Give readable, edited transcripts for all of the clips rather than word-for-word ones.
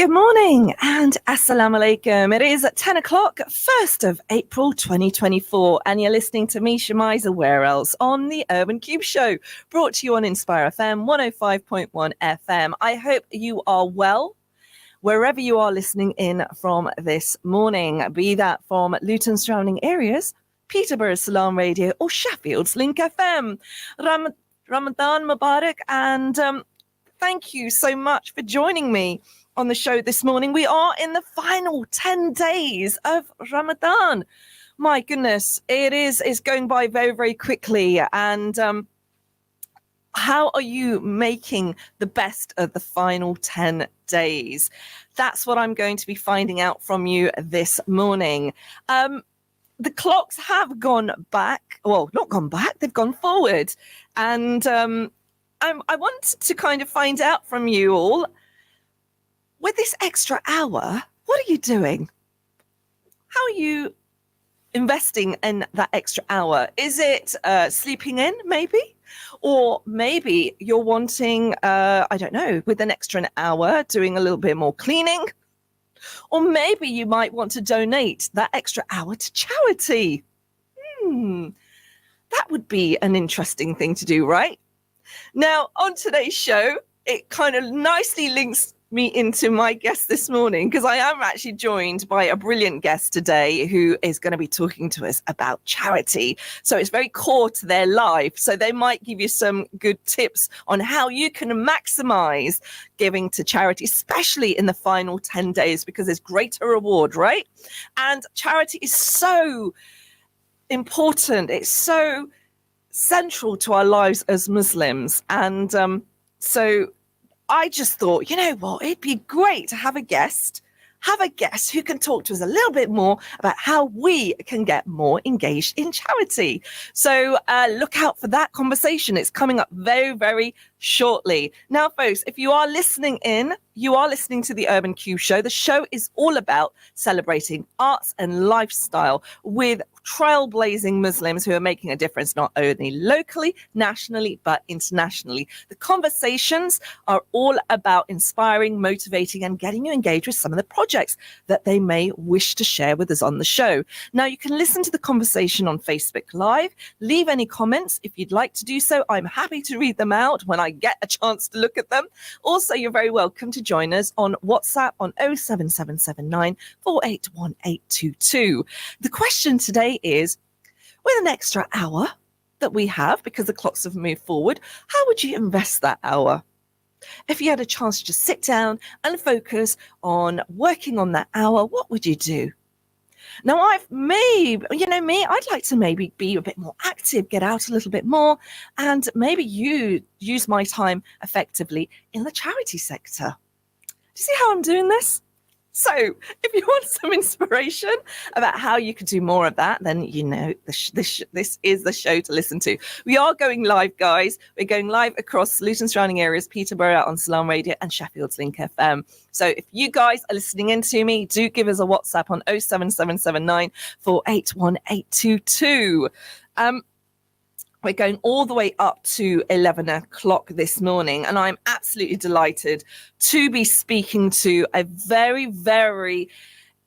Good morning and assalamu alaikum. It is at 10 o'clock, 1st of April 2024, and you're listening to me, Shemiza, where else? On the Urban Cube Show, brought to you on Inspire FM 105.1 FM. I hope you are well, wherever you are listening in from this morning, be that from Luton surrounding areas, Peterborough Salam Radio, or Sheffield's Link FM. Ramadan Mubarak, and thank you so much for joining me on the show this morning. We are in the final 10 days of Ramadan. My goodness, it's going by very, very quickly. And how are you making the best of the final 10 days? That's what I'm going to be finding out from you this morning. The clocks have gone back. Well, not gone back, they've gone forward. And I wanted to kind of find out from you all, with this extra hour, what are you doing? How are you investing in that extra hour? Is it sleeping in, maybe? Or maybe you're wanting, I don't know, with an extra hour, doing a little bit more cleaning? Or maybe you might want to donate that extra hour to charity. That would be an interesting thing to do, right? Now, on today's show, it kind of nicely links me into my guest this morning, because I am actually joined by a brilliant guest today who is going to be talking to us about charity. So it's very core to their life. So they might give you some good tips on how you can maximize giving to charity, especially in the final 10 days, because there's greater reward, right? And charity is so important. It's so central to our lives as Muslims. And so I just thought, you know what, it'd be great to have a guest who can talk to us a little bit more about how we can get more engaged in charity. So look out for that conversation. It's coming up very, very shortly. Now, folks, if you are listening in, you are listening to the Urban Cube Show. The show is all about celebrating arts and lifestyle with trailblazing Muslims who are making a difference not only locally, nationally, but internationally. The conversations are all about inspiring, motivating, and getting you engaged with some of the projects that they may wish to share with us on the show. Now, you can listen to the conversation on Facebook Live. Leave any comments if you'd like to do so. I'm happy to read them out when I get a chance to look at them. Also, you're very welcome to join us on WhatsApp on 07779 481822. The question today is, with an extra hour that we have, because the clocks have moved forward, how would you invest that hour? If you had a chance to just sit down and focus on working on that hour, what would you do? Now, I'd like to maybe be a bit more active, get out a little bit more, and maybe use my time effectively in the charity sector. Do you see how I'm doing this? So if you want some inspiration about how you could do more of that, then you know this is the show to listen to. We are going live, guys. We're going live across Luton surrounding areas, Peterborough on Salam Radio and Sheffield's Link FM. So if you guys are listening in to me, do give us a WhatsApp on 07779 481822. We're going all the way up to 11 o'clock this morning, and I'm absolutely delighted to be speaking to a very, very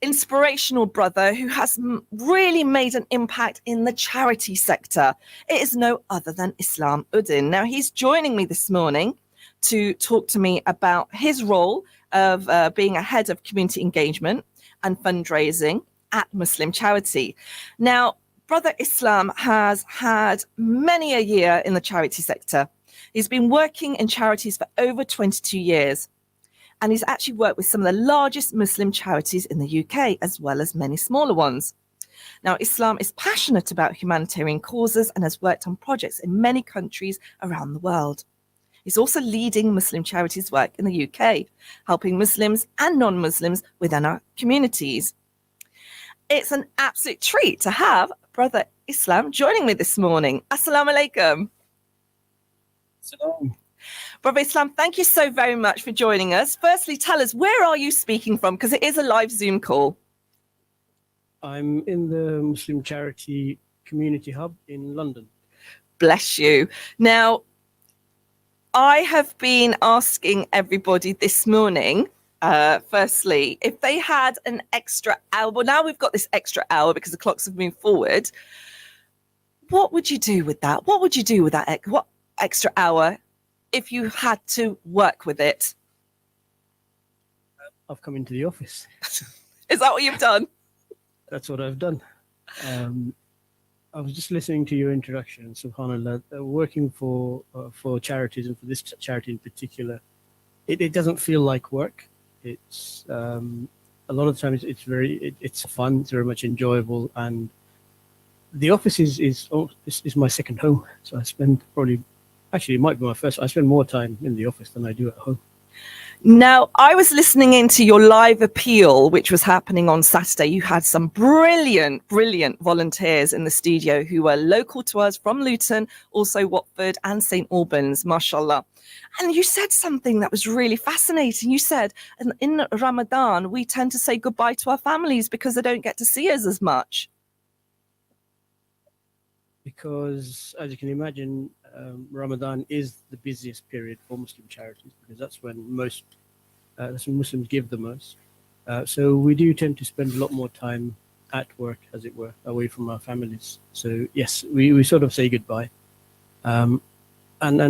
inspirational brother who has really made an impact in the charity sector. It is no other than Islam Uddin. Now, he's joining me this morning to talk to me about his role of being a head of community engagement and fundraising at Muslim Charity. Now, Brother Islam has had many a year in the charity sector. He's been working in charities for over 22 years. And he's actually worked with some of the largest Muslim charities in the UK, as well as many smaller ones. Now, Islam is passionate about humanitarian causes and has worked on projects in many countries around the world. He's also leading Muslim charities work in the UK, helping Muslims and non-Muslims within our communities. It's an absolute treat to have Brother Islam joining me this morning. Assalamu alaikum. Salam. Brother Islam, thank you so very much for joining us. Firstly, tell us, where are you speaking from? Because it is a live Zoom call. I'm in the Muslim Charity Community Hub in London. Bless you. Now, I have been asking everybody this morning Firstly, if they had an extra hour, well, now we've got this extra hour because the clocks have moved forward. What would you do with that? What would you do with that? What extra hour if you had to work with it? I've come into the office. Is that what you've done? That's what I've done. I was just listening to your introduction, subhanAllah, working for charities, and for this charity in particular, it doesn't feel like work. It's a lot of times it's fun, it's very much enjoyable, and the office is my second home. So I spend it might be my first. I spend more time in the office than I do at home. Now, I was listening into your live appeal, which was happening on Saturday. You had some brilliant volunteers in the studio who were local to us from Luton, also Watford and St. Albans, mashallah. And you said something that was really fascinating. You said, in Ramadan, we tend to say goodbye to our families because they don't get to see us as much. Because, as you can imagine, Ramadan is the busiest period for Muslim charities, because that's when Muslims give the most. So we do tend to spend a lot more time at work, as it were, away from our families. So yes, we sort of say goodbye. And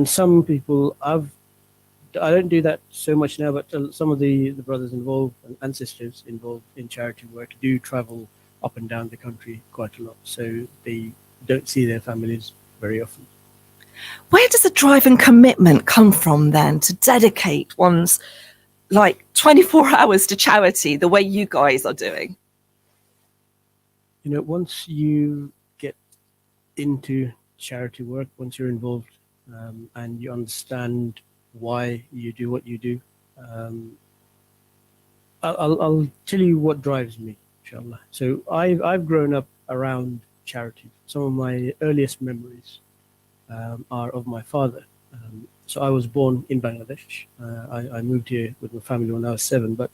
some people I don't do that so much now, but some of the brothers involved and sisters involved in charity work do travel up and down the country quite a lot. So they don't see their families very often. Where does the drive and commitment come from then to dedicate one's 24 hours to charity the way you guys are doing? Once you get into charity work, once you're involved and you understand why you do what you do, I'll tell you what drives me, inshallah. So I've grown up around charity. Some of my earliest memories are of my father. So I was born in Bangladesh. I moved here with my family when I was 7, but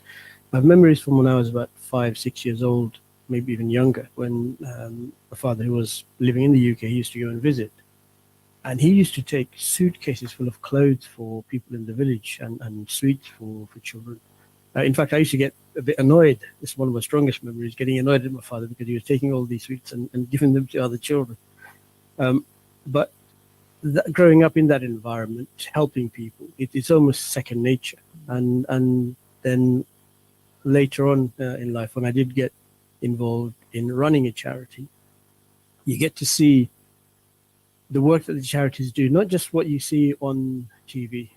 my memories from when I was about 5, 6 years old, maybe even younger, when my father, who was living in the UK, he used to go and visit. And he used to take suitcases full of clothes for people in the village and sweets for children. In fact, I used to get a bit annoyed. This is one of my strongest memories, getting annoyed at my father because he was taking all these sweets and giving them to other children. But growing up in that environment, helping people, it's almost second nature. And then later on in life, when I did get involved in running a charity, you get to see the work that the charities do, not just what you see on TV,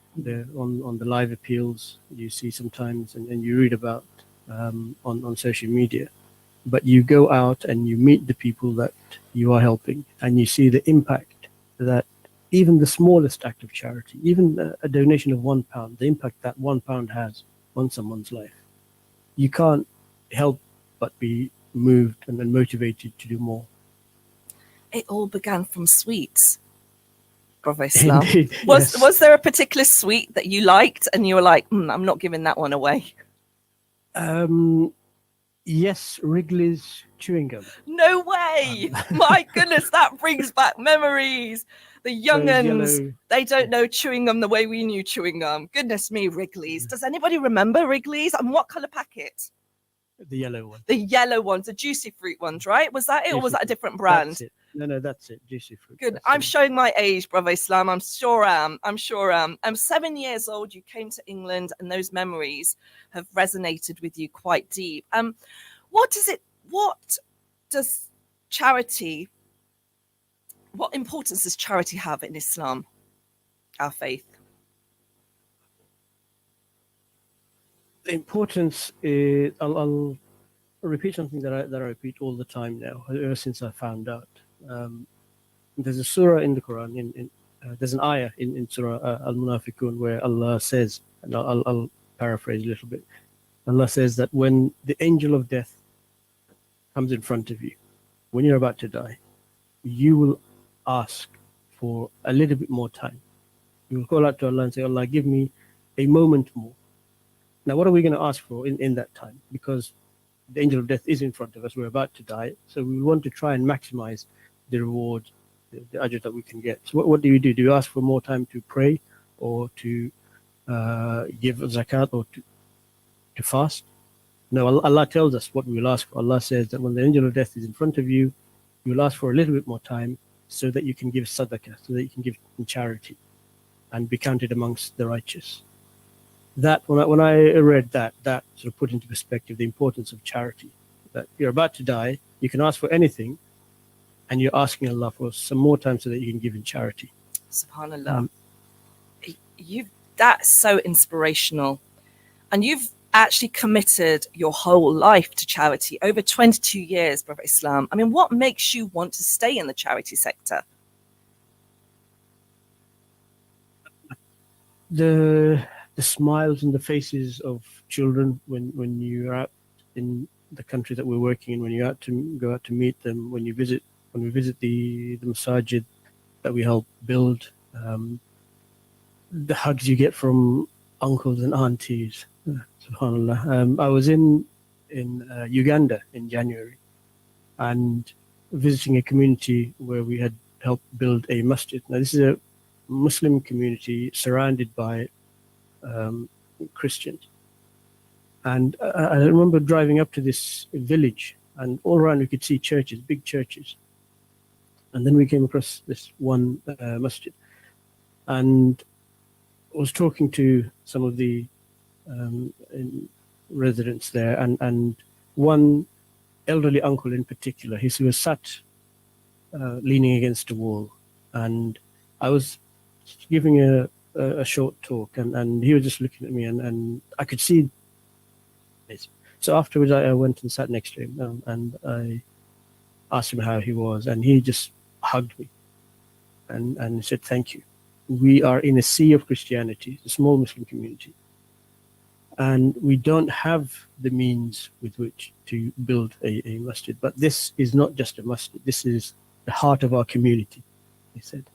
on the live appeals you see sometimes and you read about on social media, but you go out and you meet the people that you are helping, and you see the impact that even the smallest act of charity, even a donation of £1, the impact that £1 has on someone's life. You can't help but be moved and motivated to do more. It all began from sweets, Bravo Islam. Indeed, yes. Was there a particular sweet that you liked and you were like, I'm not giving that one away? Yes, Wrigley's chewing gum. No way! My goodness, that brings back memories. The young'uns, they don't know chewing gum the way we knew chewing gum. Goodness me, Wrigley's. Does anybody remember Wrigley's? And what colour packet? The yellow one. The yellow ones, the juicy fruit ones, right? Was that it, or was that a different brand? That's it. No, that's it. Juicy fruit. Good. I'm showing my age, Bravo Islam. I'm sure am. I'm 7 years old. You came to England, and those memories have resonated with you quite deep. What importance does charity have in Islam, our faith? The importance is, I'll repeat something that I repeat all the time now, ever since I found out. There's a surah in the Quran, there's an ayah in Surah Al-Munafiqun where Allah says, and I'll paraphrase a little bit, Allah says that when the angel of death comes in front of you, when you're about to die, you will ask for a little bit more time. You will call out to Allah and say, Allah, give me a moment more. Now, what are we going to ask for in that time? Because the angel of death is in front of us. We're about to die. So we want to try and maximize the reward, the ajr that we can get. So what do? Do you ask for more time to pray or to give zakat or to... to fast? No, Allah tells us what we will ask for. Allah says that when the angel of death is in front of you, you will ask for a little bit more time so that you can give sadaqah, so that you can give in charity and be counted amongst the righteous. That when I read that sort of put into perspective the importance of charity. That you're about to die, you can ask for anything, and you're asking Allah for some more time so that you can give in charity. Subhanallah. That's so inspirational. And you've actually committed your whole life to charity, over 22 years, Brother Islam. I mean, what makes you want to stay in the charity sector? The smiles on the faces of children when you're out in the country that we're working in, when you go out to meet them, when we visit the masajid that we help build, the hugs you get from uncles and aunties. Subhanallah. I was in Uganda in January and visiting a community where we had helped build a masjid. Now this is a Muslim community surrounded by Christians. And I remember driving up to this village, and all around we could see churches, big churches. And then we came across this one masjid, and I was talking to some of the residents there, and one elderly uncle in particular, he was sat leaning against a wall, and I was giving a short talk, and he was just looking at me, and I could see this. So afterwards, I went and sat next to him, and I asked him how he was, and he just hugged me and said, "Thank you. We are in a sea of Christianity, a small Muslim community, and we don't have the means with which to build a masjid. But this is not just a masjid. This is the heart of our community," he said.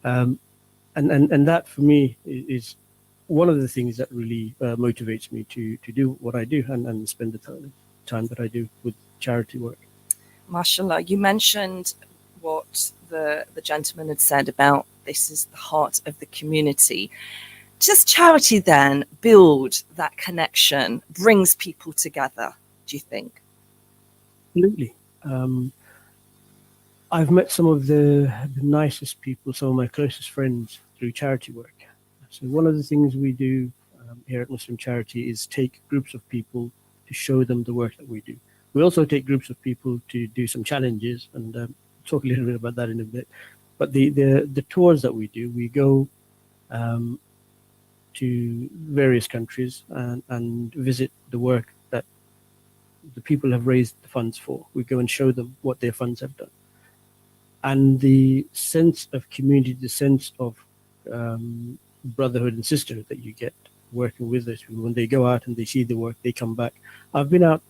And that for me is one of the things that really motivates me to do what I do and spend the time that I do with charity work. MashaAllah, you mentioned what the gentleman had said about this is the heart of the community. Does charity then build that connection, brings people together, do you think? Absolutely. I've met some of the nicest people, some of my closest friends through charity work. So one of the things we do here at Muslim Charity is take groups of people to show them the work that we do. We also take groups of people to do some challenges, and talk a little bit about that in a bit. But the tours that we do, we go to various countries and visit the work that the people have raised the funds for. We go and show them what their funds have done. And the sense of community, the sense of brotherhood and sisterhood that you get working with those people, when they go out and they see the work, they come back. I've been out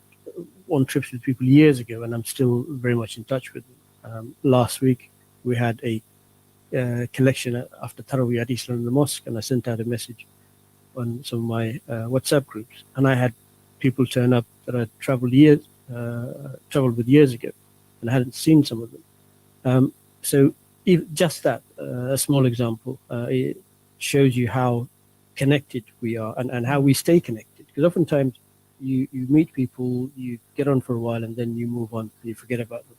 on trips with people years ago, and I'm still very much in touch with them. Last week, we had a collection after Tarawih at Eastland in the mosque, and I sent out a message on some of my WhatsApp groups, and I had people turn up that I traveled with years ago, and I hadn't seen some of them. So just that, a small example, it shows you how connected we are and how we stay connected. Because oftentimes you meet people, you get on for a while, and then you move on, you forget about them.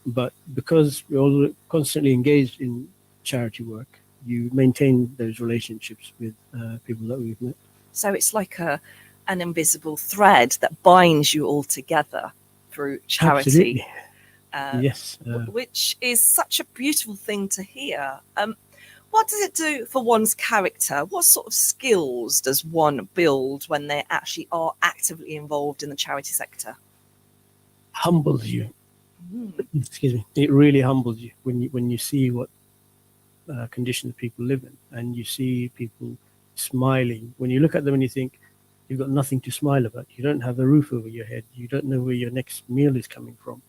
But because we're all constantly engaged in charity work, you maintain those relationships with people that we've met. So it's like an invisible thread that binds you all together through charity. Absolutely. Yes. Which is such a beautiful thing to hear. What does it do for one's character? What sort of skills does one build when they actually are actively involved in the charity sector? Humbles you. Excuse me. It really humbles you when you see what conditions people live in, and you see people smiling. When you look at them and you think, you've got nothing to smile about. You don't have a roof over your head. You don't know where your next meal is coming from.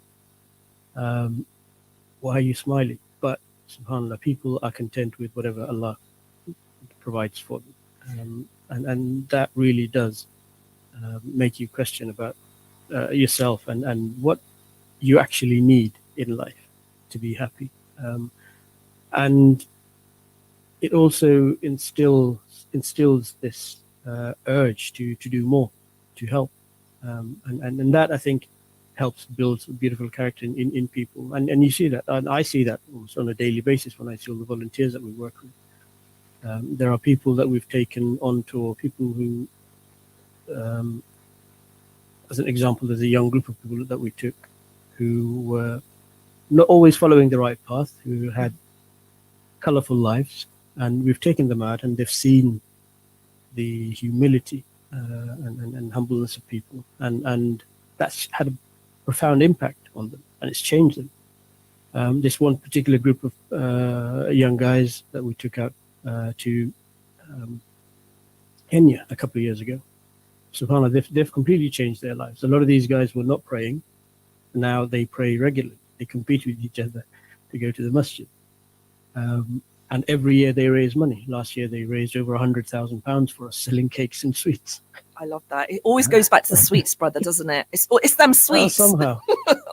Why are you smiling? But subhanAllah, people are content with whatever Allah provides for them. And that really does make you question about yourself and what you actually need in life to be happy. And it also instills this urge to do more, to help, and that I think helps build a beautiful character in people, and you see that, and I see that almost on a daily basis when I see all the volunteers that we work with. There are people that we've taken on tour, people who, as an example, there's a young group of people that we took who were not always following the right path, who had colorful lives, and we've taken them out and they've seen the humility and humbleness of people, and that's had a profound impact on them, and it's changed them. This one particular group of young guys that we took out to Kenya a couple of years ago, subhanAllah, they've completely changed their lives. A lot of these guys were not praying, now they pray regularly. They compete with each other to go to the masjid. And every year they raise money. Last year they raised over £100,000 for us, selling cakes and sweets. I love that. It always goes back to the sweets, brother, doesn't it? It's them sweets. Somehow.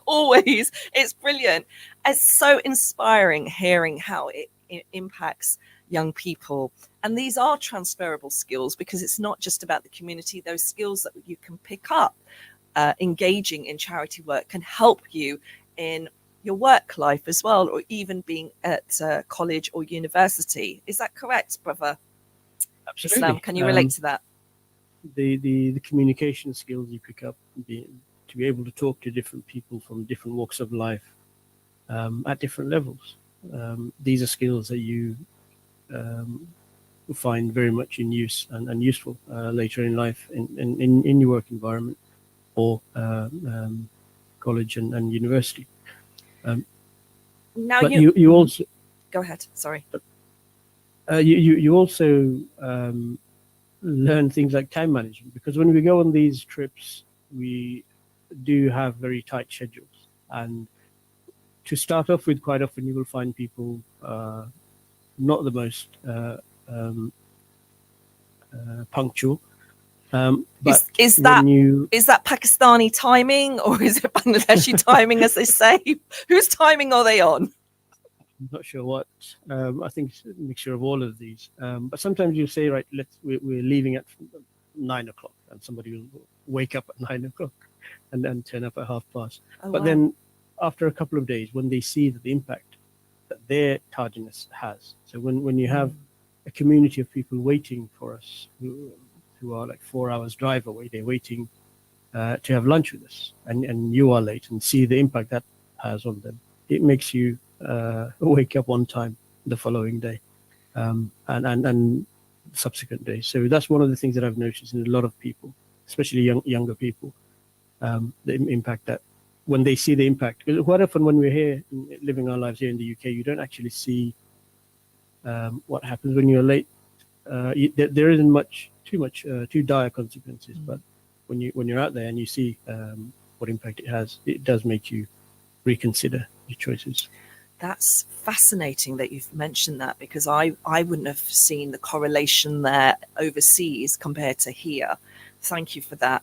Always. It's brilliant. It's so inspiring hearing how it impacts young people. And these are transferable skills, because it's not just about the community. Those skills that you can pick up engaging in charity work can help you in your work life as well, or even being at college or university. Is that correct, brother? Absolutely. Islam, can you relate to that? The communication skills you pick up, to be able to talk to different people from different walks of life at different levels. These are skills that you find very much in use and useful later in life in your work environment or college and university. Now but you also go ahead. Sorry. You also learn things like time management, because when we go on these trips, we do have very tight schedules. And to start off with, quite often you will find people not the most punctual. But is that Pakistani timing, or is it Bangladeshi timing, as they say? Whose timing are they on? I'm not sure what. I think it's a mixture of all of these. But sometimes you say, right, we're leaving at 9 o'clock, and somebody will wake up at 9 o'clock and then turn up at past. Oh, but wow. then after a couple of days, when they see the impact that their tardiness has, so when you have a community of people waiting for us who are like 4 hours drive away, they're waiting to have lunch with us, and you are late, and see the impact that has on them, it makes you wake up on time the following day and subsequent days. So that's one of the things that I've noticed in a lot of people, especially younger people, the impact that when they see the impact. Because quite often when we're here living our lives here in the UK, you don't actually see what happens when you're late. There isn't too dire consequences, but when you're out there and you see what impact it has, it does make you reconsider your choices. That's fascinating that you've mentioned that, because I wouldn't have seen the correlation there overseas compared to here. Thank you for that.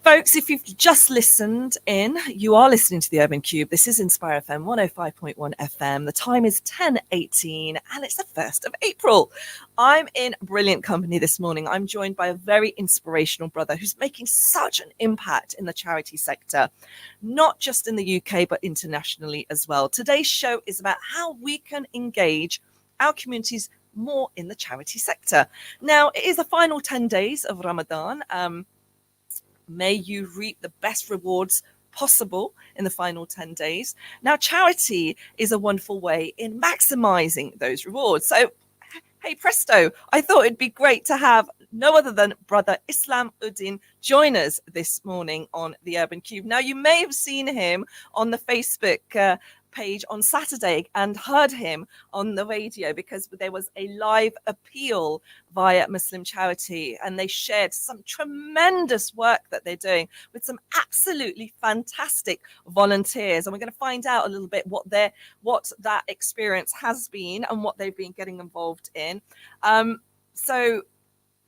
Folks, if you've just listened in, you are listening to the Urban Cube. This is Inspire FM 105.1 FM. The time is 10:18 and it's the 1st of April. I'm in brilliant company this morning. I'm joined by a very inspirational brother who's making such an impact in the charity sector, not just in the UK, but internationally as well. Today's show is about how we can engage our communities more in the charity sector. Now, it is the final 10 days of Ramadan. May you reap the best rewards possible in the final 10 days. Now, charity is a wonderful way in maximizing those rewards. So, hey, presto, I thought it'd be great to have no other than brother Islam Uddin join us this morning on the Urban Cube. Now, you may have seen him on the Facebook page on Saturday and heard him on the radio, because there was a live appeal via Muslim Charity, and they shared some tremendous work that they're doing with some absolutely fantastic volunteers, and we're going to find out a little bit what that experience has been and what they've been getting involved in. So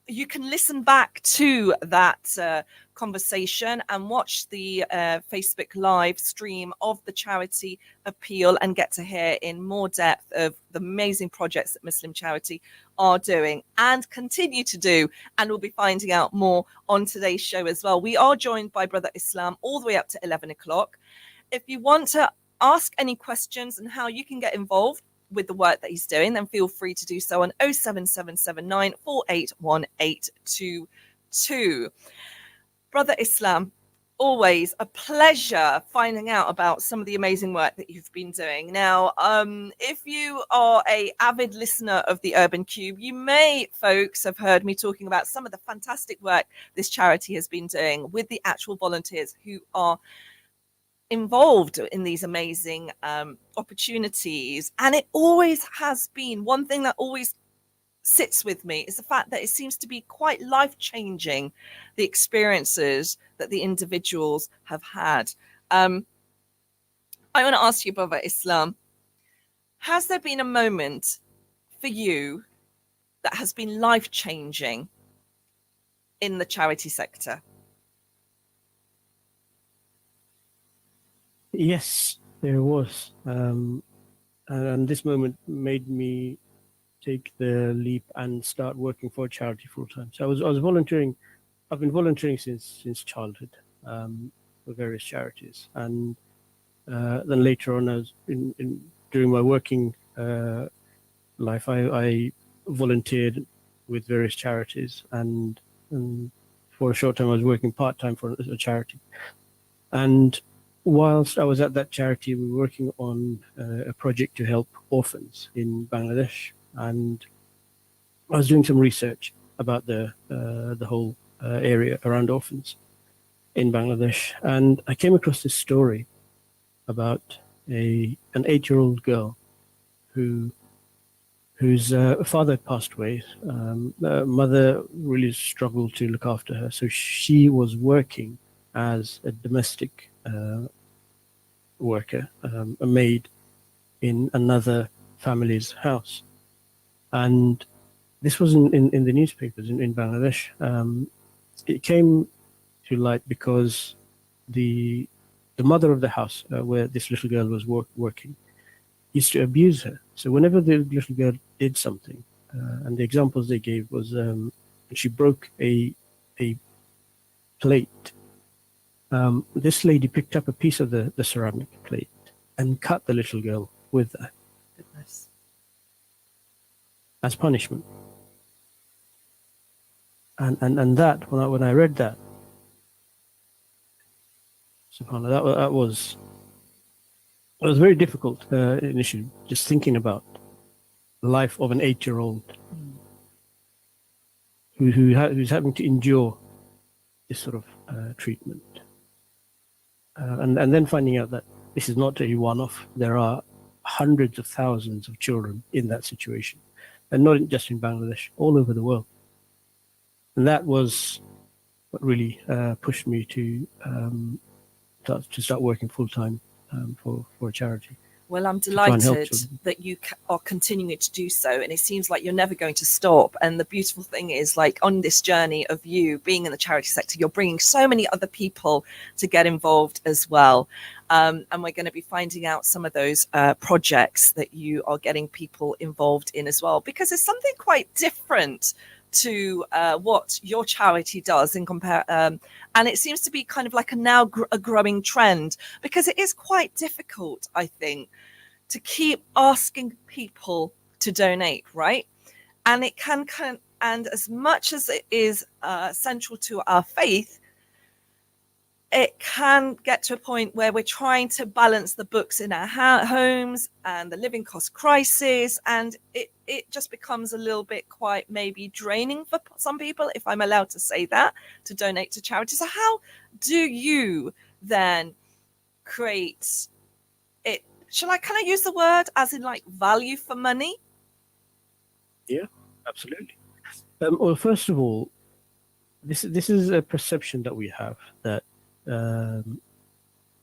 you can listen back to that conversation and watch the Facebook live stream of the charity appeal and get to hear in more depth of the amazing projects that Muslim Charity are doing and continue to do. And we'll be finding out more on today's show as well. We are joined by Brother Islam all the way up to 11 o'clock. If you want to ask any questions and how you can get involved with the work that he's doing, then feel free to do so on 07779 481822. Brother Islam, always a pleasure finding out about some of the amazing work that you've been doing. Now, if you are a avid listener of the Urban Cube, you may, folks, have heard me talking about some of the fantastic work this charity has been doing with the actual volunteers who are involved in these amazing opportunities. And it always has been one thing that always sits with me is the fact that it seems to be quite life-changing, the experiences that the individuals have had. I want to ask you, Brother Islam, has there been a moment for you that has been life-changing in the charity sector? Yes, there was. And this moment made me take the leap and start working for a charity full time. So I was volunteering. I've been volunteering since childhood for various charities, and then later on, as during my working life, I volunteered with various charities, and for a short time I was working part time for a charity. And whilst I was at that charity, we were working on a project to help orphans in Bangladesh, and I was doing some research about the whole area around orphans in Bangladesh, and I came across this story about an 8-year-old girl whose father passed away. Mother really struggled to look after her, so she was working as a domestic worker, a maid in another family's house. And this was in the newspapers in Bangladesh. It came to light because the mother of the house where this little girl was working used to abuse her. So whenever the little girl did something, and the examples they gave was she broke a plate. This lady picked up a piece of the ceramic plate and cut the little girl with that. Goodness. As punishment. And that, when I read that, subhanAllah, that was very difficult initially, just thinking about the life of an 8-year-old who's having to endure this sort of treatment. And then finding out that this is not a one-off. There are hundreds of thousands of children in that situation, and not just in Bangladesh, all over the world. And that was what really pushed me to start working full-time for a charity. Well, I'm delighted that you are continuing to do so, and it seems like you're never going to stop. And the beautiful thing is, like, on this journey of you being in the charity sector, you're bringing so many other people to get involved as well. And we're going to be finding out some of those projects that you are getting people involved in as well, because it's something quite different to what your charity does in compare, and it seems to be kind of like a growing trend, because it is quite difficult, I think, to keep asking people to donate, right? And it can and as much as it is central to our faith, it can get to a point where we're trying to balance the books in our homes and the living cost crisis, and it just becomes a little bit quite maybe draining for some people, if I'm allowed to say that, to donate to charity. So how do you then create it? Can I use the word as in like value for money? Yeah, absolutely. Well, first of all, this is a perception that we have that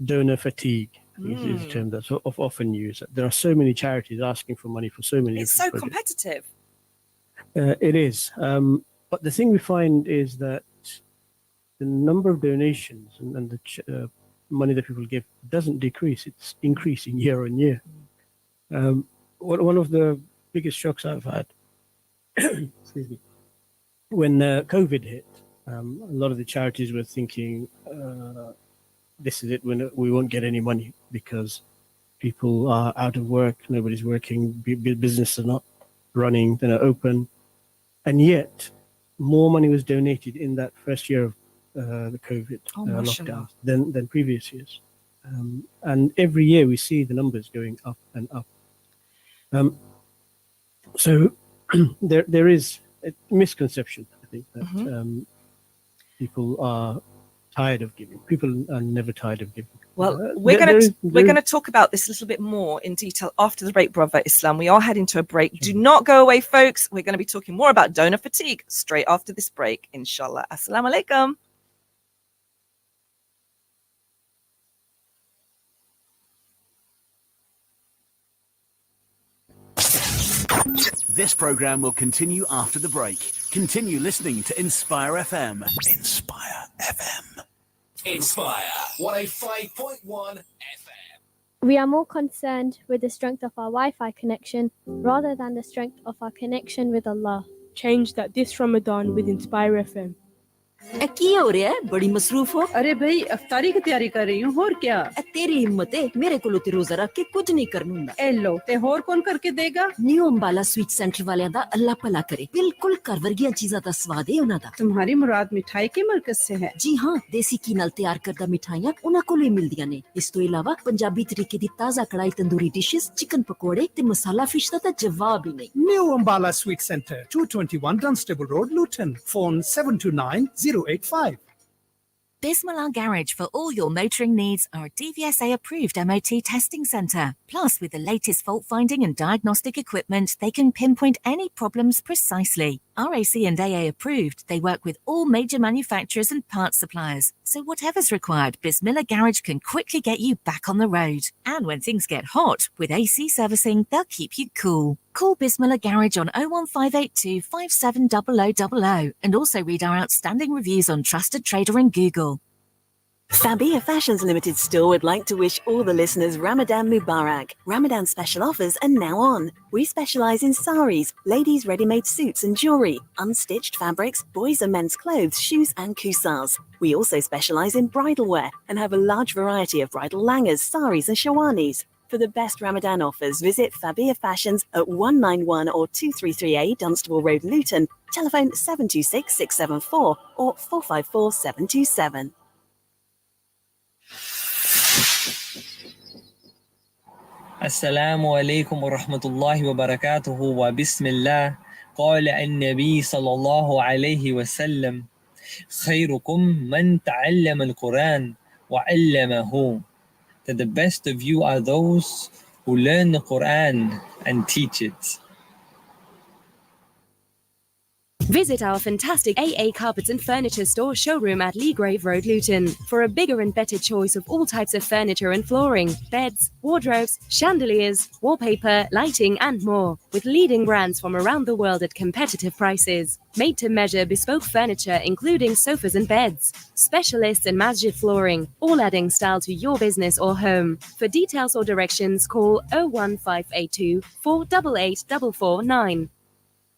donor fatigue is a term that's often used. There are so many charities asking for money for so many. It's so projects. competitive. It is. But the thing we find is that the number of donations and the money that people give doesn't decrease. It's increasing year on year. One of the biggest shocks I've had, excuse me, when COVID hit, a lot of the charities were thinking, this is it, when we won't get any money because people are out of work, nobody's working, businesses are not running, they're not open. And yet, more money was donated in that first year of the COVID lockdown than previous years. And every year we see the numbers going up and up. So there is a misconception, I think, that people are tired of giving. People are never tired of giving. Well, we're going to talk about this a little bit more in detail after the break, Brother Islam. We are heading to a break. Do not go away, folks. We're going to be talking more about donor fatigue straight after this break, inshallah. Assalamu alaikum. This program will continue after the break. Continue listening to Inspire FM. Inspire FM. Inspire 105.1 FM. We are more concerned with the strength of our Wi-Fi connection rather than the strength of our connection with Allah. Change that this Ramadan with Inspire FM. की हो रहा है बड़ी मसरूफ हो अरे भाई अफ्तारी की तैयारी कर रही हूँ और क्या तेरी हिम्मत है मेरे को ते रोजा रख के कुछ नहीं करनूंगा ए लो ते होर कौन करके देगा न्यू अंबाला स्वीट सेंटर वालियां दा अल्लाह भला करे बिल्कुल घर वर्गियां चीज़ां दा स्वाद है उन्हां दा तुम्हारी मुराद मिठाई के मरकज से है जी हाँ देसी घी नाल तैयार करदा मिठाइयां उन्हां कोल ही मिलदियां ने इस तो इलावा पंजाबी तरीके दी ताजा कढ़ाई तंदूरी डिशेस चिकन पकोड़े ते मसाला फिश दा जवाब ही नहीं new Ambala sweet centre 221 Dunstable Road Luton phone 729085 Bismillah Garage for all your motoring needs are a DVSA approved MOT testing centre. Plus, with the latest fault finding and diagnostic equipment, they can pinpoint any problems precisely. RAC and AA approved, they work with all major manufacturers and parts suppliers. So whatever's required, Bismillah Garage can quickly get you back on the road. And when things get hot, with AC servicing, they'll keep you cool. Call Bismillah Garage on 01582 570000 and also read our outstanding reviews on Trusted Trader and Google. Fabia Fashions Limited store would like to wish all the listeners Ramadan Mubarak. Ramadan special offers are now on. We specialise in saris, ladies' ready-made suits and jewellery, unstitched fabrics, boys and men's clothes, shoes and kusars. We also specialise in bridal wear and have a large variety of bridal langas, saris and shawanis. For the best Ramadan offers, visit Fabia Fashions at 191 or 233A Dunstable Road, Luton. Telephone 726 674 or 454 727. السلام عليكم ورحمة الله وبركاته وبسم الله قال النبي صلى الله عليه وسلم خيركم من تعلم القرآن وعلمه. That the best of you are those who learn the Quran and teach it. Visit our fantastic AA Carpets and Furniture Store showroom at Leagrave Road, Luton for a bigger and better choice of all types of furniture and flooring, beds, wardrobes, chandeliers, wallpaper, lighting and more, with leading brands from around the world at competitive prices. Made to measure bespoke furniture including sofas and beds. Specialists in masjid flooring, all adding style to your business or home. For details or directions, call 01582 488 449.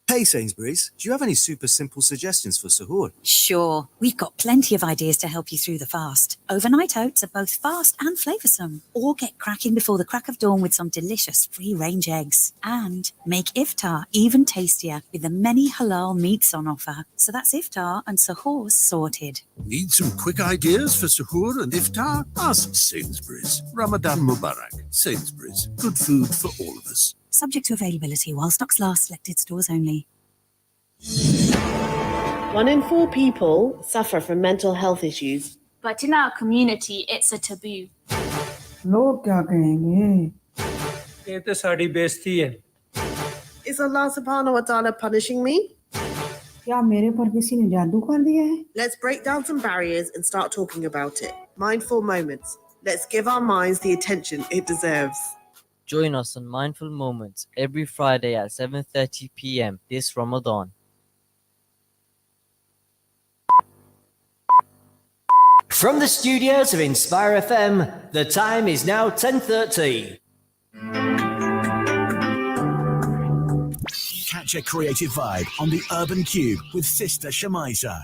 Hey Sainsbury's, do you have any super simple suggestions for suhoor? Sure, we've got plenty of ideas to help you through the fast. Overnight oats are both fast and flavoursome. Or get cracking before the crack of dawn with some delicious free-range eggs. And make iftar even tastier with the many halal meats on offer. So that's iftar and suhoor sorted. Need some quick ideas for suhoor and iftar? Ask Sainsbury's. Ramadan Mubarak. Sainsbury's. Good food for all of us. Subject to availability while stocks last, selected stores only. 1 in 4 people suffer from mental health issues. But in our community, it's a taboo. लोग क्या कहेंगे? ये तो साड़ी बेइज्जती है. Is Allah subhanahu wa ta'ala punishing me? क्या मेरे पर किसी ने जादू कर दिया है? Let's break down some barriers and start talking about it. Mindful moments. Let's give our minds the attention it deserves. Join us on Mindful Moments every Friday at 7:30 p.m. this Ramadan. From the studios of Inspire FM, the time is now 10:30. Catch a creative vibe on the Urban Cube with Sister Shemiza.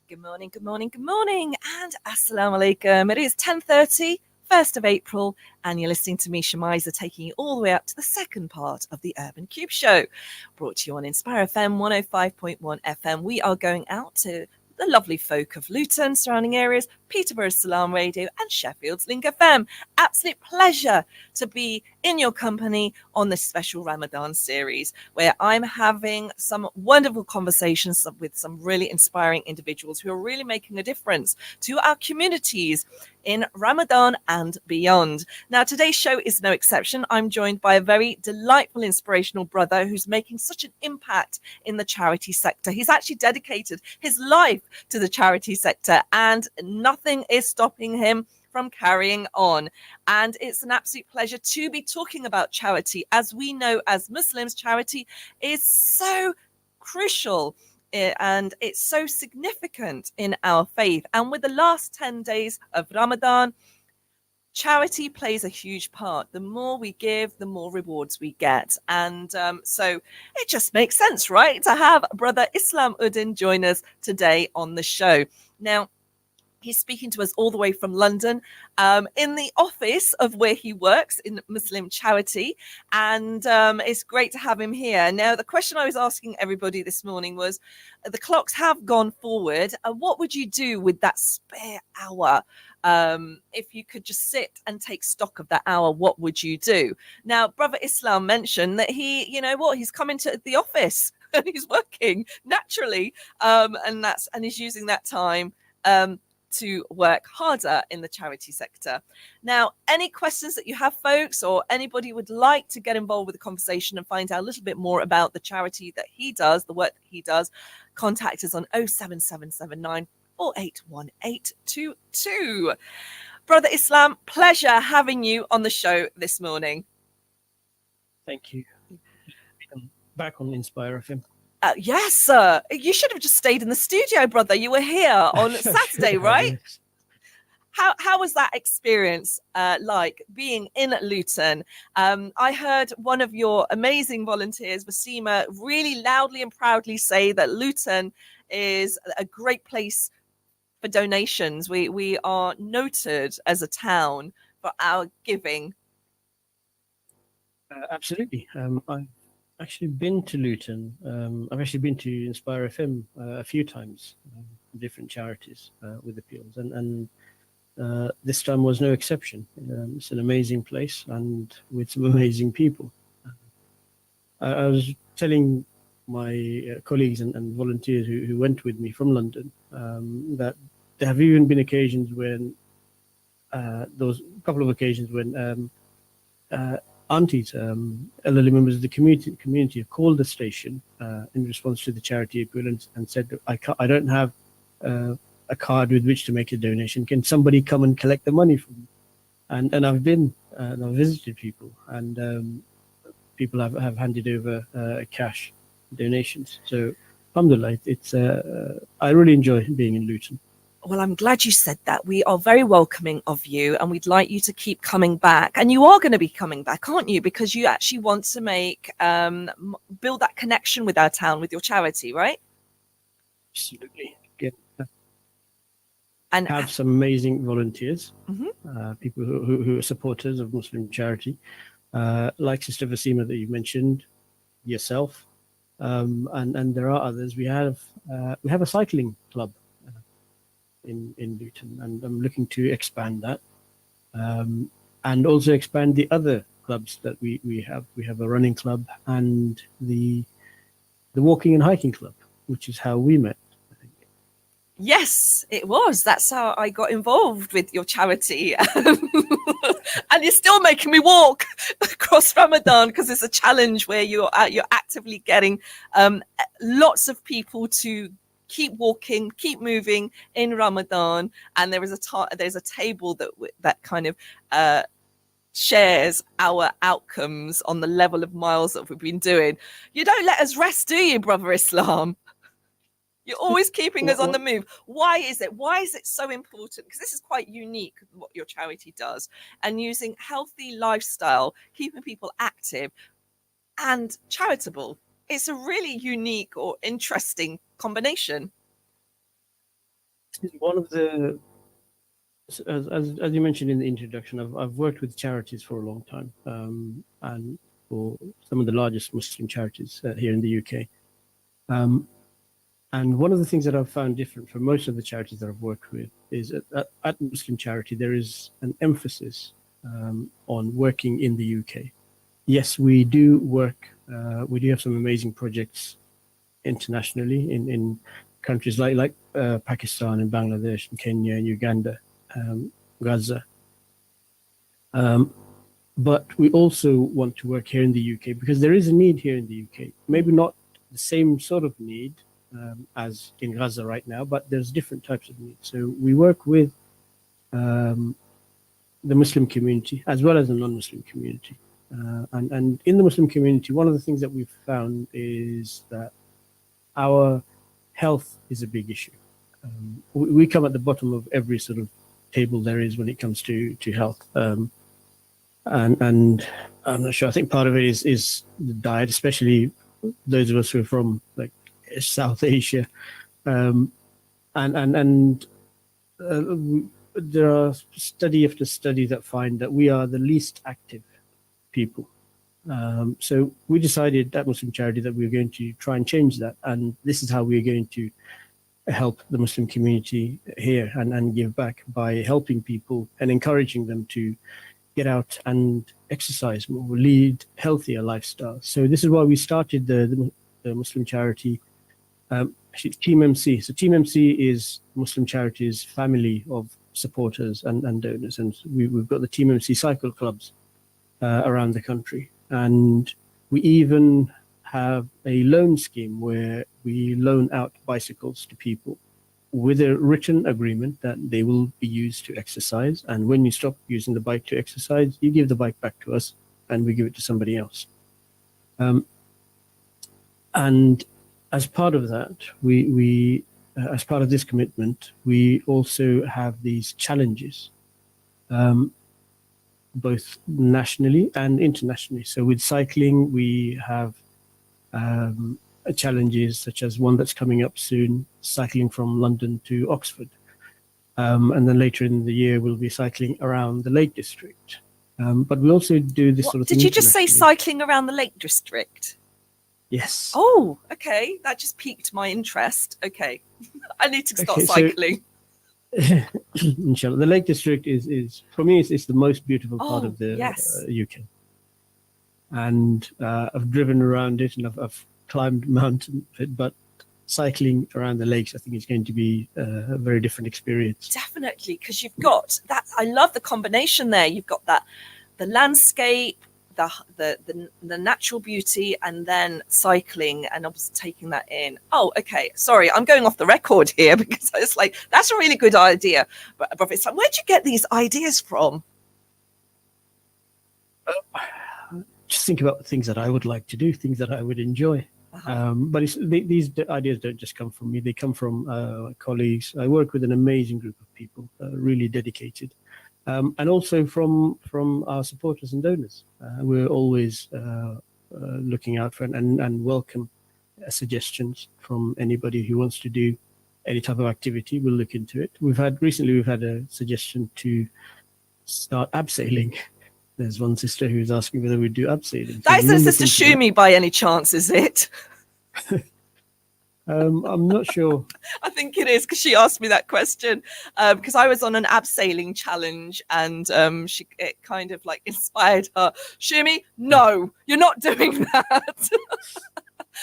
Good morning, good morning, good morning, and assalamu alaikum. It is 10:30, 1st of April, and you're listening to me, Shemiza, taking you all the way up to the second part of the Urban Cube Show, brought to you on Inspire FM 105.1 FM. We are going out to the lovely folk of Luton, surrounding areas, Peterborough Salam Radio, and Sheffield's Link FM. Absolute pleasure to be in your company on this special Ramadan series, where I'm having some wonderful conversations with some really inspiring individuals who are really making a difference to our communities in Ramadan and beyond. Now, today's show is no exception. I'm joined by a very delightful, inspirational brother who's making such an impact in the charity sector. He's actually dedicated his life to the charity sector, and nothing is stopping him from carrying on. And it's an absolute pleasure to be talking about charity. As we know, as Muslims, charity is so crucial and it's so significant in our faith. And with the last 10 days of Ramadan, charity plays a huge part. The more we give, the more rewards we get. And so it just makes sense, right, to have Brother Islam Uddin join us today on the show. Now, he's speaking to us all the way from London, in the office of where he works in Muslim charity. And it's great to have him here. Now, the question I was asking everybody this morning was, the clocks have gone forward. What would you do with that spare hour? If you could just sit and take stock of that hour, what would you do? Now, Brother Islam mentioned that he's coming to the office and he's working naturally. And he's using that time to work harder in the charity sector. Now, any questions that you have, folks, or anybody would like to get involved with the conversation and find out a little bit more about the charity that he does, the work that he does, contact us on 07779 481822. Brother Islam, pleasure having you on the show this morning. Thank you. I'm back on Inspire FM. Yes, sir. You should have just stayed in the studio, brother. You were here on Saturday, right? How was that experience like being in Luton? I heard one of your amazing volunteers, Wasima, really loudly and proudly say that Luton is a great place for donations. We are noted as a town for our giving. Absolutely. I've actually been to Luton. I've actually been to Inspire FM a few times, different charities with appeals, and this time was no exception. It's an amazing place and with some amazing people. I was telling my colleagues and volunteers who went with me from London that there have even been occasions when there was a couple of occasions when aunties, elderly members of the community have called the station in response to the charity appeal and said, I don't have a card with which to make a donation. Can somebody come and collect the money from me? And I've been, and I've visited people, and people have handed over cash donations. So, alhamdulillah, I really enjoy being in Luton. Well, I'm glad you said that. We are very welcoming of you, and we'd like you to keep coming back. And you are going to be coming back, aren't you? Because you actually want to build that connection with our town, with your charity, right? Absolutely. And have some amazing volunteers, people who are supporters of Muslim charity, like Sister Wasima that you mentioned, yourself, and there are others. We have a cycling club in Luton, and I'm looking to expand that, and also expand the other clubs that we have. We have a running club and the walking and hiking club, which is how we met. Yes, it was. That's how I got involved with your charity. And you're still making me walk across Ramadan because it's a challenge where you're actively getting lots of people to keep walking, keep moving in Ramadan. And there's a table that kind of shares our outcomes on the level of miles that we've been doing. You don't let us rest, do you, Brother Islam? You're always keeping us on the Well, move. Why is it? Why is it so important? Because this is quite unique, what your charity does, and using healthy lifestyle, keeping people active and charitable. It's a really unique or interesting combination. this is one of the, as you mentioned in the introduction, I've worked with charities for a long time, and for some of the largest Muslim charities here in the UK. And one of the things that I've found different from most of the charities that I've worked with is at Muslim charity, there is an emphasis on working in the UK. Yes, we do work, we do have some amazing projects internationally in countries like Pakistan and Bangladesh and Kenya and Uganda, Gaza. But we also want to work here in the UK because there is a need here in the UK. Maybe not the same sort of need as in Gaza right now, but there's different types of needs. So we work with the Muslim community as well as the non-Muslim community. And in the Muslim community, one of the things that we've found is that our health is a big issue. We come at the bottom of every sort of table there is when it comes to health. And I'm not sure, I think part of it is the diet, especially those of us who are from like South Asia, and there are study after study that find that we are the least active people. So we decided at Muslim Charity that we were going to try and change that, and this is how we are going to help the Muslim community here and give back by helping people and encouraging them to get out and exercise more, lead healthier lifestyles. So this is why we started the Muslim Charity. Actually, Team MC. So Team MC is Muslim Charity's family of supporters and donors, and we've got the Team MC cycle clubs around the country, and we even have a loan scheme where we loan out bicycles to people with a written agreement that they will be used to exercise, and when you stop using the bike to exercise, you give the bike back to us and we give it to somebody else. And as part of that, we as part of this commitment, we also have these challenges, both nationally and internationally. So with cycling, we have challenges such as one that's coming up soon, cycling from London to Oxford. And then later in the year, we'll be cycling around the Lake District. But we also do this sort of thing. Did you just say cycling around the Lake District? Yes. Oh, okay. That just piqued my interest. Okay. I need to start Okay, so- cycling. Inshallah. The Lake District is for me, it's the most beautiful part Oh, of the yes. UK. And I've driven around it and I've climbed mountain, but cycling around the lakes, I think, is going to be a very different experience. Definitely, because you've got that. I love the combination there. You've got that, the landscape, the natural beauty, and then cycling and obviously taking that in. Oh, okay. Sorry, I'm going off the record here because it's like that's a really good idea. But it's like, where'd you get these ideas from? Just think about the things that I would like to do, things that I would enjoy. But these ideas don't just come from me. They come from colleagues. I work with an amazing group of people, really dedicated. And also from our supporters and donors. We're always looking out for and welcome suggestions from anybody who wants to do any type of activity. We'll look into it. Recently we've had a suggestion to start abseiling. There's one sister who's asking whether we do abseiling. That So we'll isn't look Sister into that. Shumi by any chance, is it? I'm not sure. I think it is because she asked me that question because I was on an abseiling challenge and it kind of like inspired her. Shumi, no, you're not doing that.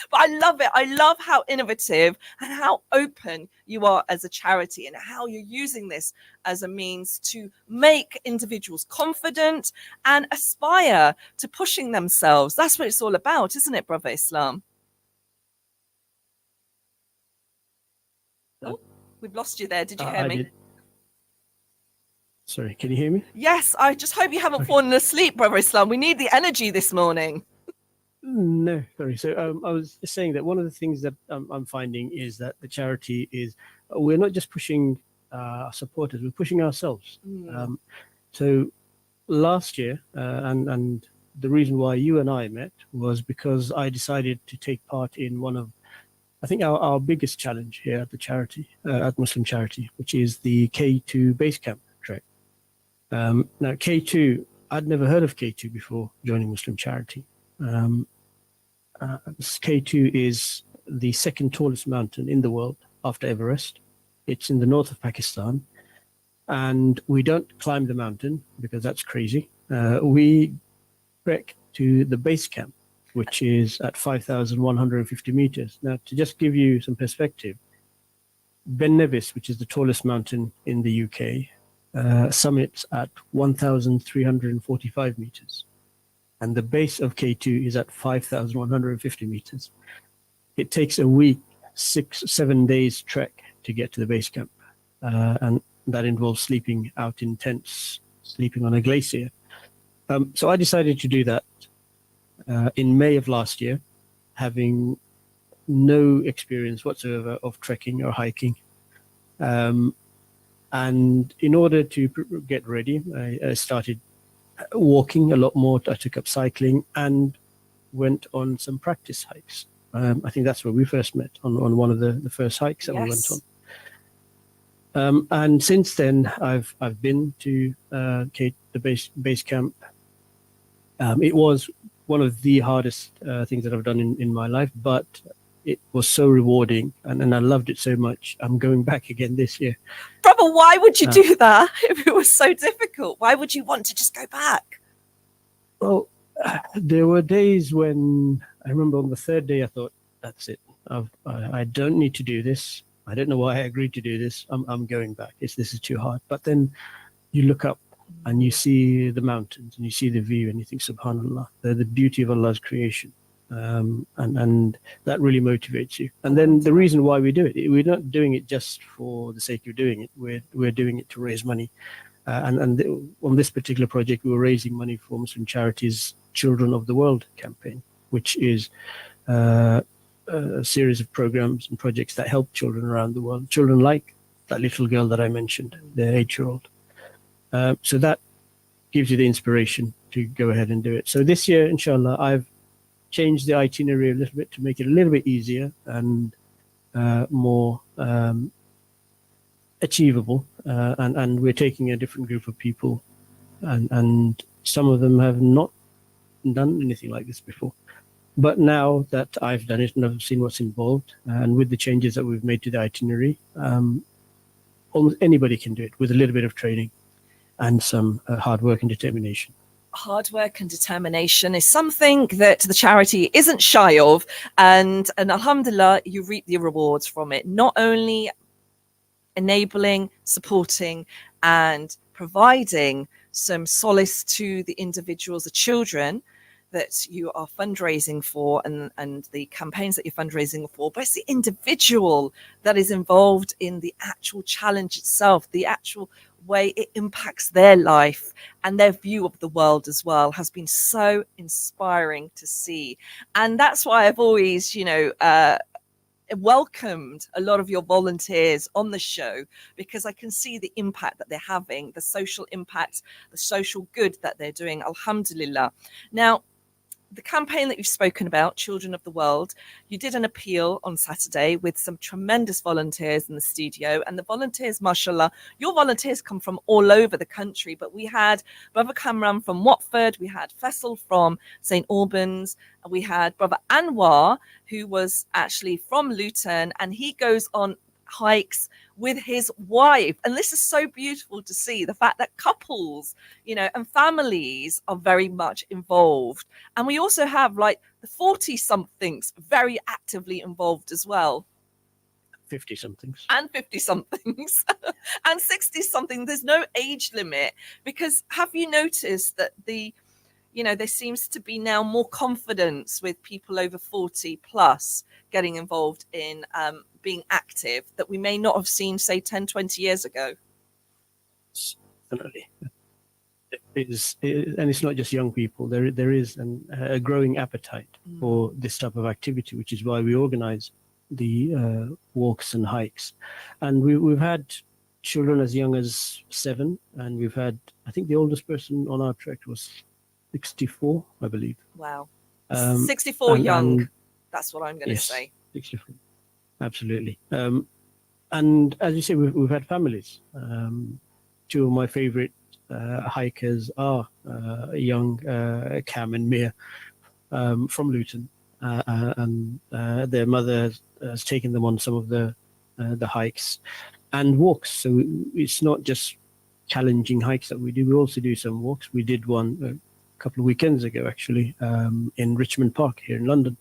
But I love it. I love how innovative and how open you are as a charity and how you're using this as a means to make individuals confident and aspire to pushing themselves. That's what it's all about, isn't it, Brother Islam? Oh, we've lost you there. Did you hear I me? did. Sorry, can you hear me? Yes, I just hope you haven't fallen asleep, Brother Islam. We need the energy this morning. No, sorry. So I was just saying that one of the things that I'm finding is that the charity is, we're not just pushing our supporters, we're pushing ourselves. So last year, and the reason why you and I met was because I decided to take part in one of, I think, our biggest challenge here at the charity, at Muslim Charity, which is the K2 base camp trek. Now, K2, I'd never heard of K2 before joining Muslim Charity. K2 is the second tallest mountain in the world after Everest. It's in the north of Pakistan. And we don't climb the mountain because that's crazy. We trek to the base camp, which is at 5,150 meters. Now, to just give you some perspective, Ben Nevis, which is the tallest mountain in the UK, summits at 1,345 meters. And the base of K2 is at 5,150 meters. It takes a week, 6-7 days trek to get to the base camp. And that involves sleeping out in tents, sleeping on a glacier. So I decided to do that in May of last year, having no experience whatsoever of trekking or hiking. And in order to get ready, I started walking a lot more. I took up cycling and went on some practice hikes. I think that's where we first met, on one of the first hikes that we went on. And since then, I've been to the base camp. It was one of the hardest things that I've done in my life, but it was so rewarding, and I loved it so much. I'm going back again this year. Brother, why would you do that if it was so difficult? Why would you want to just go back? Well, there were days when I remember on the third day I thought, that's it. I don't need to do this. I don't know why I agreed to do this. I'm going back. This is too hard. But then you look up and you see the mountains and you see the view and you think, subhanallah, the beauty of Allah's creation. And that really motivates you. And then the reason why we do it, we're not doing it just for the sake of doing it. We're doing it to raise money. And on this particular project, we were raising money for Muslim Charities' Children of the World campaign, which is a series of programs and projects that help children around the world. Children like that little girl that I mentioned, the 8-year-old. So that gives you the inspiration to go ahead and do it. So this year, inshallah, I've changed the itinerary a little bit to make it a little bit easier and more achievable. And we're taking a different group of people, and some of them have not done anything like this before. But now that I've done it and I've seen what's involved, and with the changes that we've made to the itinerary, almost anybody can do it with a little bit of training and some hard work and determination. Hard work and determination is something that the charity isn't shy of, and alhamdulillah, you reap the rewards from it. Not only enabling, supporting, and providing some solace to the individuals, the children that you are fundraising for, and the campaigns that you're fundraising for, but it's the individual that is involved in the actual challenge itself, the actual way it impacts their life and their view of the world as well, has been so inspiring to see. And that's why I've always, welcomed a lot of your volunteers on the show, because I can see the impact that they're having, the social impact, the social good that they're doing, alhamdulillah. Now, the campaign that you've spoken about, Children of the World, you did an appeal on Saturday with some tremendous volunteers in the studio. And the volunteers, mashallah, your volunteers come from all over the country. But we had Brother Kamran from Watford, we had Faisal from St. Albans, and we had Brother Anwar, who was actually from Luton, and he goes on hikes with his wife. And this is so beautiful to see, the fact that couples, and families are very much involved. And we also have like the 40-somethings very actively involved as well. 50-somethings. And 50-somethings. And 60-something. There's no age limit, because have you noticed that there seems to be now more confidence with people over 40 plus getting involved in being active, that we may not have seen, say, 10, 20 years ago? Definitely. and it's not just young people. There is a growing appetite for this type of activity, which is why we organize the walks and hikes. And we've had children as young as 7, and we've had, I think the oldest person on our trek was 64, I believe. Wow. 64 young. That's what I'm going to yes, say. 64. Absolutely. And as you say, we've had families. 2 of my favorite hikers are young Cam and Mia from Luton, and their mother has taken them on some of the hikes and walks. So it's not just challenging hikes that we do. We also do some walks. We did one a couple of weekends ago, actually, in Richmond Park here in London.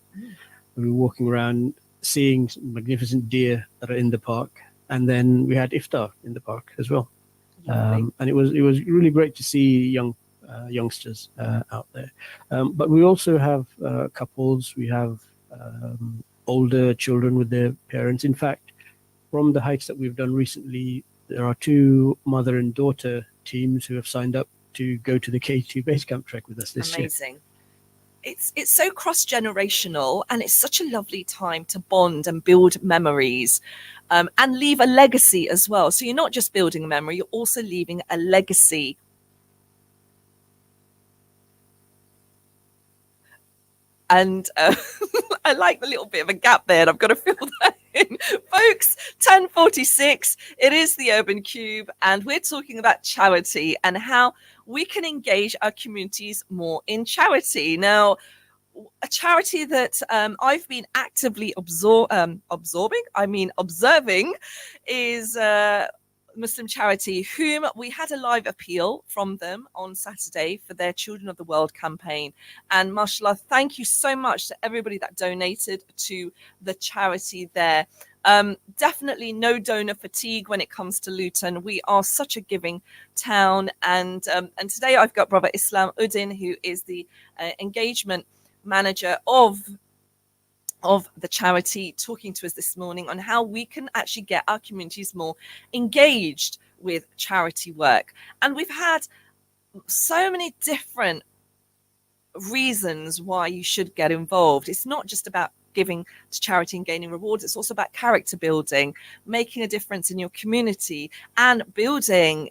We were walking around, seeing some magnificent deer that are in the park, and then we had iftar in the park as well. And it was really great to see youngsters out there. But we also have couples. We have older children with their parents. In fact, from the hikes that we've done recently, there are 2 mother and daughter teams who have signed up to go to the K2 base camp trek with us this year. Amazing. It's so cross-generational, and it's such a lovely time to bond and build memories, and leave a legacy as well. So you're not just building a memory, you're also leaving a legacy. And I like the little bit of a gap there, and I've got to fill that in. Folks, 10:46, it is the Urban Cube, and we're talking about charity and how we can engage our communities more in charity. Now, a charity that I've been actively observing is Muslim charity, whom we had a live appeal from them on Saturday for their Children of the World campaign. And mashallah, thank you so much to everybody that donated to the charity there. Definitely no donor fatigue when it comes to Luton. We are such a giving town. And today I've got Brother Islam Uddin, who is the engagement manager of the charity, talking to us this morning on how we can actually get our communities more engaged with charity work. And we've had so many different reasons why you should get involved. It's not just about giving to charity and gaining rewards. It's also about character building, making a difference in your community, and building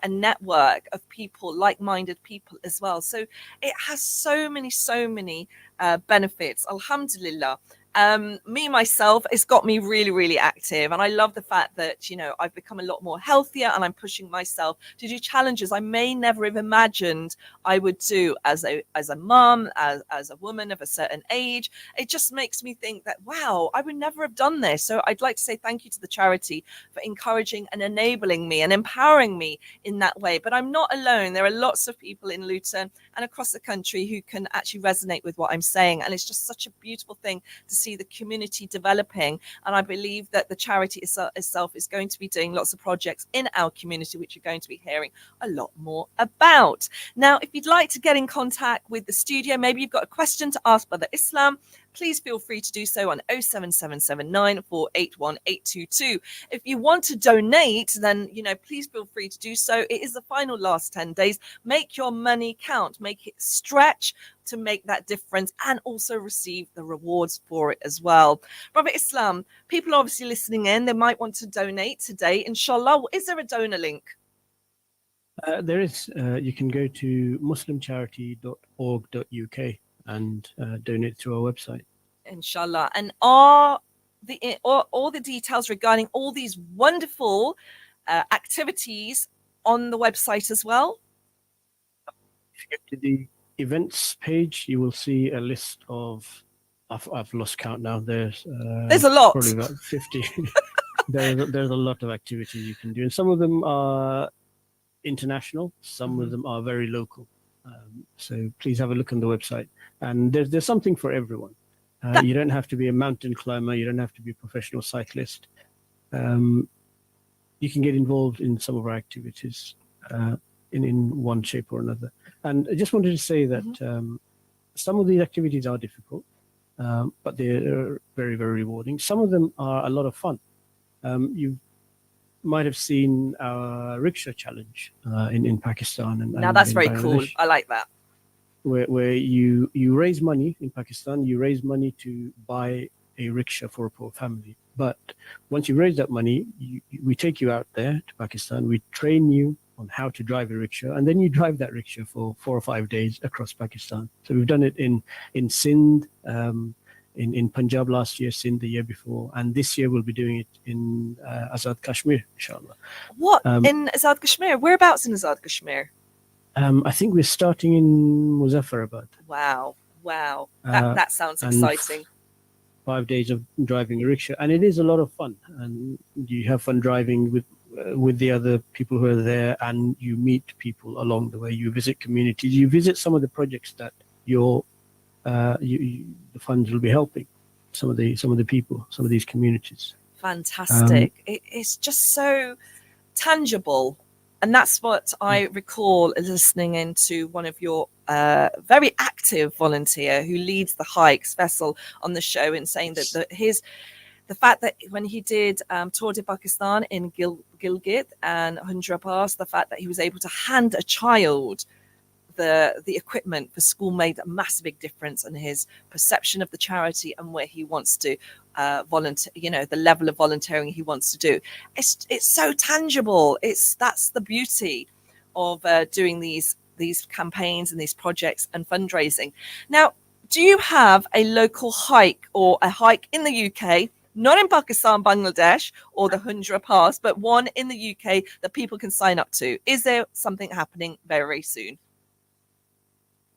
a network of people, like-minded people as well. So it has so many benefits. Alhamdulillah. Me myself, it's got me really active, and I love the fact that I've become a lot more healthier, and I'm pushing myself to do challenges I may never have imagined I would do as a mum, as a woman of a certain age. It just makes me think that, wow, I would never have done this. So I'd like to say thank you to the charity for encouraging and enabling me and empowering me in that way. But I'm not alone. There are lots of people in Luton and across the country who can actually resonate with what I'm saying, and it's just such a beautiful thing to see the community developing. And I believe that the charity itself is going to be doing lots of projects in our community, which you're going to be hearing a lot more about. Now, if you'd like to get in contact with the studio, maybe you've got a question to ask Brother Islam, please feel free to do so on 07779 481 822. If you want to donate, then please feel free to do so. It is the final last 10 days. Make your money count, make it stretch to make that difference, and also receive the rewards for it as well. Brother Islam, people obviously listening in, they might want to donate today, inshallah. Is there a donor link? There is. You can go to muslimcharity.org.uk and donate through our website. Inshallah. And are all the details regarding all these wonderful activities on the website as well? If you get to the events page, you will see a list of, I've lost count now. There's a lot. Probably about 50. There's a lot of activities you can do, and some of them are international, some of them are very local. So please have a look on the website, and there's something for everyone. You don't have to be a mountain climber, you don't have to be a professional cyclist. You can get involved in some of our activities in one shape or another. And I just wanted to say that some of these activities are difficult, but they're very rewarding. Some of them are a lot of fun. might have seen our rickshaw challenge in Pakistan Now and that's in very cool. Bangladesh, I like that. where you raise money in Pakistan. You raise money to buy a rickshaw for a poor family. But once you raise that money, we take you out there to Pakistan. We train you on how to drive a rickshaw, and then you drive that rickshaw for 4 or 5 days across Pakistan. So we've done it in Sindh, in Punjab last year, Sindh the year before, and this year we'll be doing it in Azad Kashmir, inshallah. What in Azad Kashmir? Whereabouts in Azad Kashmir? I think we're starting in Muzaffarabad. Wow. That sounds and exciting. 5 days of driving a rickshaw, and it is a lot of fun. And you have fun driving with the other people who are there, and you meet people along the way. You visit communities. You visit some of the projects that the funds will be helping. Some of the people, some of these communities. Fantastic. It's just so tangible. And that's what I recall listening into one of your very active volunteer who leads the hikes vessel on the show, and saying that the fact that when he did Tour de Pakistan in Gilgit and Hundra Pass, the fact that he was able to hand a child the equipment for school made a massive big difference in his perception of the charity and where he wants to volunteer, the level of volunteering he wants to do. It's so tangible. That's the beauty of doing these campaigns and these projects and fundraising. Now, do you have a local hike or a hike in the UK, not in Pakistan, Bangladesh, or the Hundra Pass, but one in the UK that people can sign up to? Is there something happening very soon?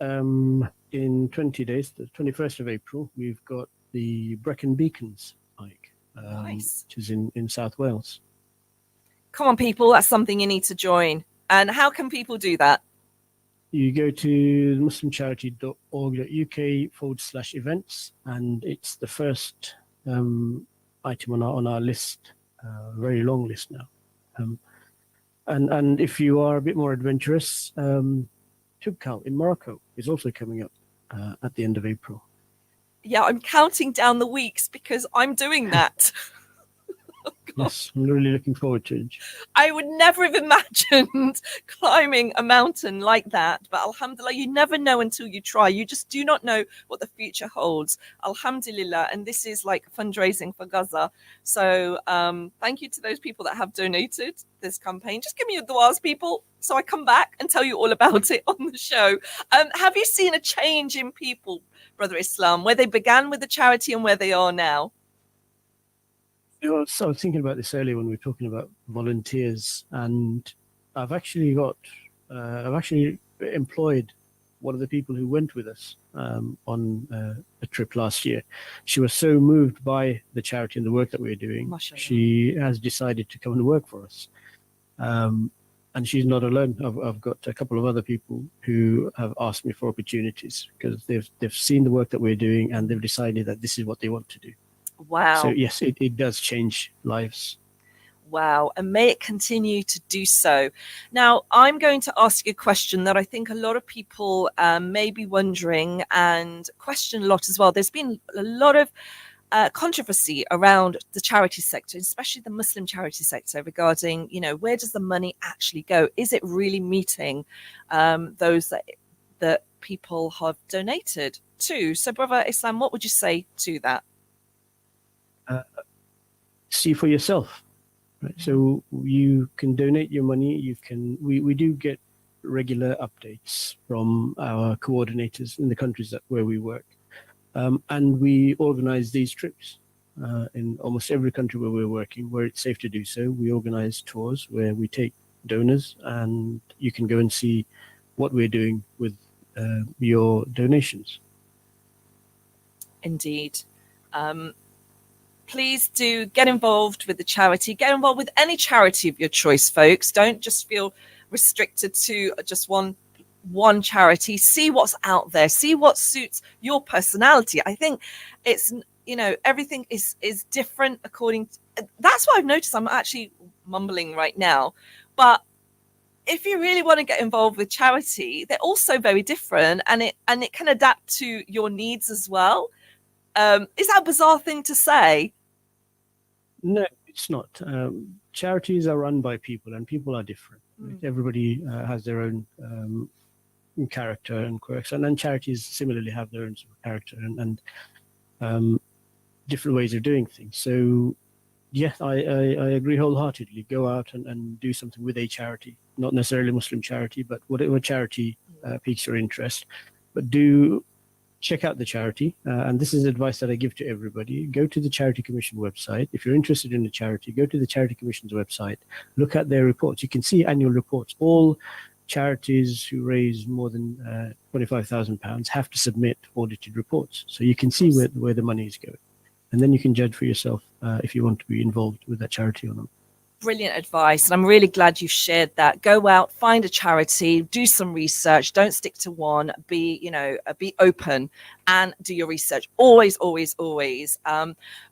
In 20 days, the 21st of April, we've got the Brecon Beacons hike, Nice. which is in South Wales. Come on, people, that's something you need to join. And how can people do that? You go to muslimcharity.org.uk/events, and it's the first item on our list, very long list now. And if you are a bit more adventurous, Tubkal in Morocco is also coming up at the end of April. Yeah, I'm counting down the weeks because I'm doing that. Yes, I'm really looking forward to it. I would never have imagined climbing a mountain like that. But alhamdulillah, you never know until you try. You just do not know what the future holds. Alhamdulillah. And this is like fundraising for Gaza. So thank you to those people that have donated this campaign. Just give me your du'as, people, so I come back and tell you all about it on the show. Have you seen a change in people, Brother Islam, where they began with the charity and where they are now? So I was thinking about this earlier when we were talking about volunteers, and I've actually employed one of the people who went with us on a trip last year. She was so moved by the charity and the work that we were doing. Mashallah. She has decided to come and work for us. And she's not alone. I've got a couple of other people who have asked me for opportunities because they've seen the work that we're doing and they've decided that this is what they want to do. Wow. So yes, it does change lives. Wow. And may it continue to do so. Now, I'm going to ask you a question that I think a lot of people may be wondering and question a lot as well. There's been a lot of controversy around the charity sector, especially the Muslim charity sector, regarding, where does the money actually go? Is it really meeting those that people have donated to? So, Brother Islam, what would you say to that? See for yourself, right? So you can donate your money. We do get regular updates from our coordinators in the countries where we work, and we organize these trips in almost every country where we're working, where it's safe to do so. We organize tours where we take donors, and you can go and see what we're doing with your donations. Indeed. Please do get involved with the charity. Get involved with any charity of your choice, folks. Don't just feel restricted to just one charity. See what's out there. See what suits your personality. I think it's, everything is different according to, that's what I've noticed. I'm actually mumbling right now. But if you really want to get involved with charity, they're also very different, and it can adapt to your needs as well. Is that a bizarre thing to say? No, It's not. Charities are run by people, and people are different. Right? Everybody has their own character and quirks, and then charities similarly have their own sort of character and different ways of doing things. So, yeah, I agree wholeheartedly. Go out and do something with a charity, not necessarily a Muslim charity, but whatever charity piques your interest. But do check out the charity, and this is advice that I give to everybody. Go to the Charity Commission website. If you're interested in a charity, go to the Charity Commission's website, look at their reports. You can see annual reports. All charities who raise more than £25,000 have to submit audited reports. So you can see where the money is going. And then you can judge for yourself if you want to be involved with that charity or not. Brilliant advice. And I'm really glad you've shared that. Go out, find a charity, do some research. Don't stick to one. Be open and do your research. Always, always, always.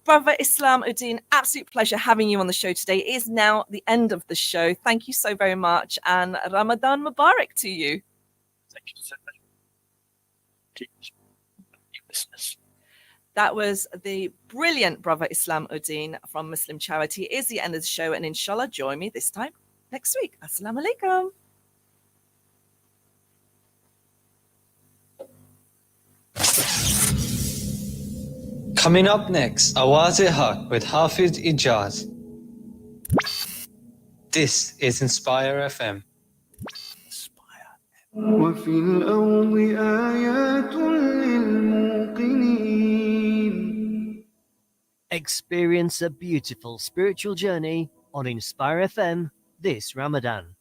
Brother Islam Uddin, absolute pleasure having you on the show today. It is now the end of the show. Thank you so very much. And Ramadan Mubarak to you. Thank you so much. Listeners. That was the brilliant Brother Islam Uddin from Muslim Charity. It is the end of the show, and inshallah, join me this time next week. Assalamu alaikum. Coming up next, Awaz-e-Haq with Hafiz Ijaz. This is Inspire FM. وفي الأرض آيات للموقنين. Experience a beautiful spiritual journey on Inspire FM this Ramadan.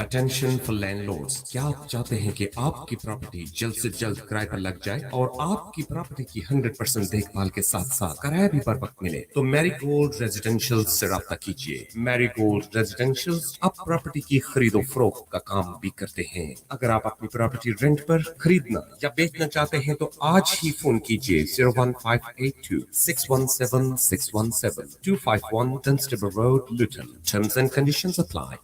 Attention for landlords. क्या आप चाहते हैं कि आपकी property जल्द से जल्द किराए पर लग जाए और आपकी प्रॉपर्टी की 100% देखभाल के साथ साथ किराया भी पर वक्त मिले? तो मैरीगोल्ड रेजिडेंशियल से राब्ता कीजिए। मैरीगोल्ड रेजिडेंशियल्स अब प्रॉपर्टी की खरीदो फरोख्त का काम भी करते हैं। अगर आप अपनी प्रॉपर्टी रेंट पर खरीदना या बेचना चाहते हैं तो आज ही फोन कीजिए 01582 617 617 251 Dunstable Road, Luton. Terms and conditions apply.